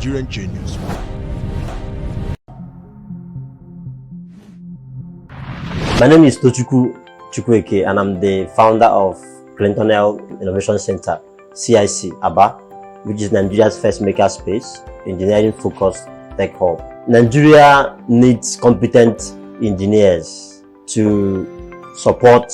Nigerian Genius. My name is Tochukwu Chukwueke, and I'm the founder of Clintonel Innovation Center, CIC Abba, which is Nigeria's first makerspace, engineering-focused tech hub. Nigeria needs competent engineers to support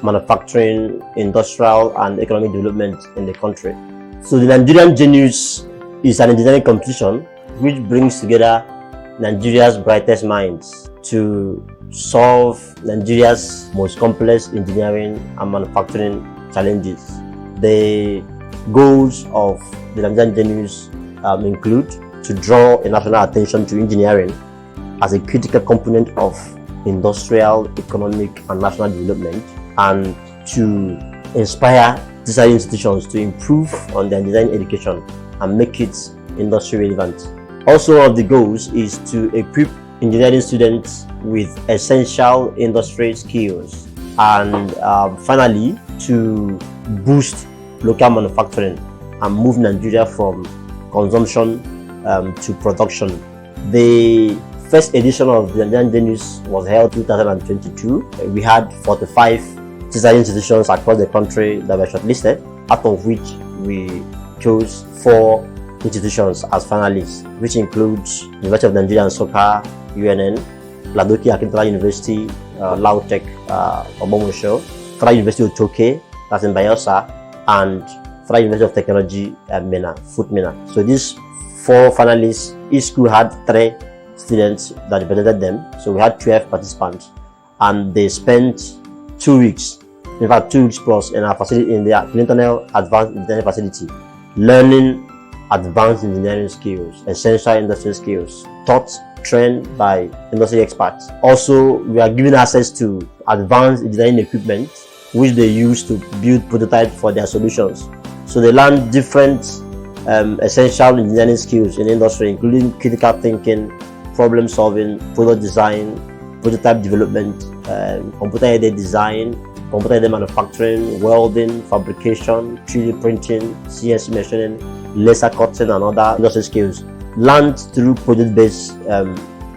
manufacturing, industrial, and economic development in the country. So the Nigerian Genius is an engineering competition which brings together Nigeria's brightest minds to solve Nigeria's most complex engineering and manufacturing challenges. The goals of the Nigerian Genius include to draw national attention to engineering as a critical component of industrial, economic, and national development, and to inspire tertiary institutions to improve on their engineering education and make it industry relevant. Also, one of the goals is to equip engineering students with essential industry skills, and finally to boost local manufacturing and move Nigeria from consumption to production. The first edition of the Nigerian Genius was held in 2022. We had 45 tertiary institutions across the country that were shortlisted, out of which we chose 4 institutions as finalists, which includes University of Nigeria and Soka, UNN, Ladoke Akintola University, Lautech, Obomosho, Federal University of Toke, that's in Bayelsa, and Federal University of Technology, MENA, MENA. So these 4 finalists, each school had 3 students that represented them. So we had 12 participants, and they spent 2 weeks, in fact 2 weeks plus, in our facility, in the Clintonel Advanced Engineering Facility, learning advanced engineering skills, essential industry skills, taught, trained by industry experts. Also, we are given access to advanced engineering equipment which they use to build prototypes for their solutions. So they learn different essential engineering skills in industry, including critical thinking, problem solving, product design, prototype development, computer-aided design, computer-aided manufacturing, welding, fabrication, 3D printing, CNC machining, laser cutting, and other industry skills learned through project-based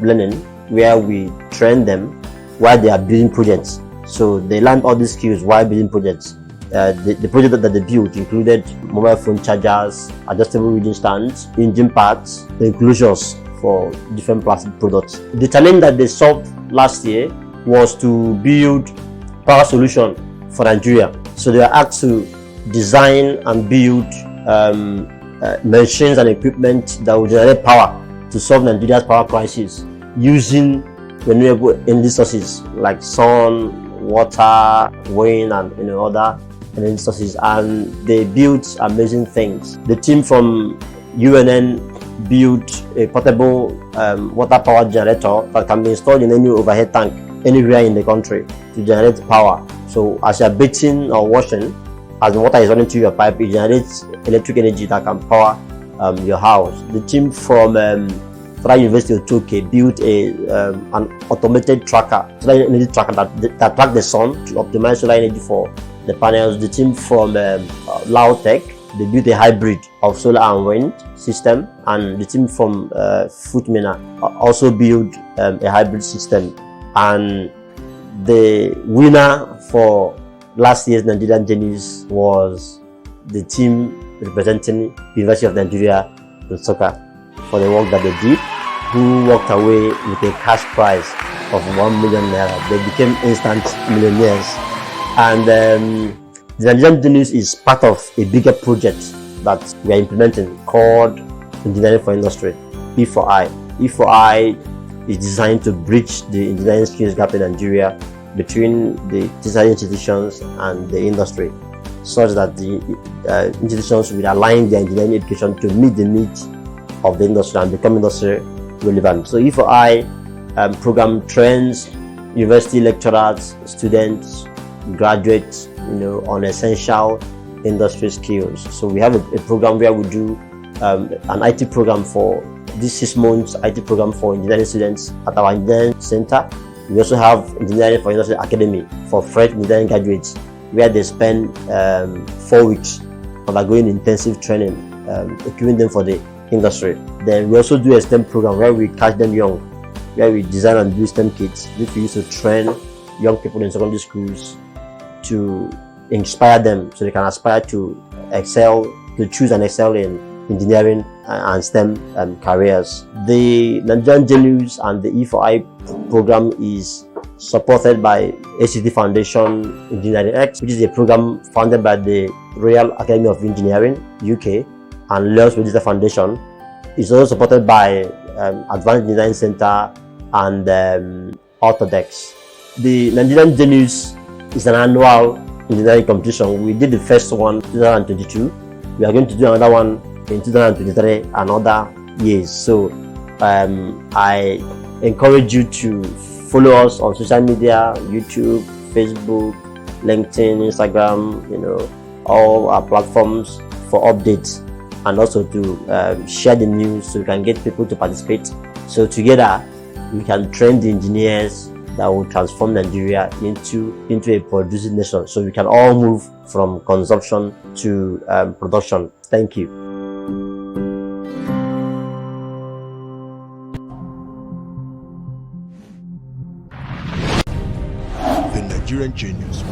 learning, where we train them while they are building projects. So they learned all these skills while building projects. The project that they built included mobile phone chargers, adjustable reading stands, engine parts, enclosures for different plastic products. The challenge that they solved last year was to build power solution for Nigeria. So they were asked to design and build machines and equipment that will generate power to solve Nigeria's power crisis using renewable energy sources like sun, water, wind, and other energy sources. And they built amazing things. The team from UNN built a portable water power generator that can be installed in any overhead tank anywhere in the country to generate power. So as you are bathing or washing, as the water is running through your pipe, it generates electric energy that can power your house. The team from Federal University of Toke built an automated tracker, solar energy tracker that tracks the sun to optimize solar energy for the panels. The team from Lautech, they built a hybrid of solar and wind system, and the team from MENA also built a hybrid system. And the winner for last year's Nigerian Genius was the team representing University of Nigeria in Soka for the work that they did, who walked away with a cash prize of 1 million naira. They became instant millionaires. And the Nigerian Genius is part of a bigger project that we are implementing called Engineering for Industry, E4I. E4I is designed to bridge the engineering skills gap in Nigeria between the tertiary institutions and the industry, such that the institutions will align their engineering education to meet the needs of the industry and become industry relevant. So E4I program trains university lecturers, students, graduates, on essential industry skills. So we have a program where we do an IT program for this 6 months, IT program for engineering students at our engineering center. We also have Engineering for Industry Academy for fresh engineering graduates, where they spend 4 weeks undergoing intensive training, equipping them for the industry. Then we also do a STEM program where we catch them young, where we design and do STEM kits which we use to train young people in secondary schools to inspire them so they can aspire to excel, to choose and excel in engineering and STEM careers. The Nigerian Genius and the E4I program is supported by ACT Foundation Engineering X, which is a program founded by the Royal Academy of Engineering, UK, and Leos Register Foundation. It's also supported by Advanced Engineering Center and Autodex. The Nigerian Genius is an annual engineering competition. We did the first one in 2022. We are going to do another one in 2023 and other years. So I encourage you to follow us on social media, YouTube, Facebook, LinkedIn, Instagram, all our platforms for updates, and also to share the news so we can get people to participate. So together we can train the engineers that will transform Nigeria into a producing nation. So we can all move from consumption to production. Thank you. The Nigerian Genius.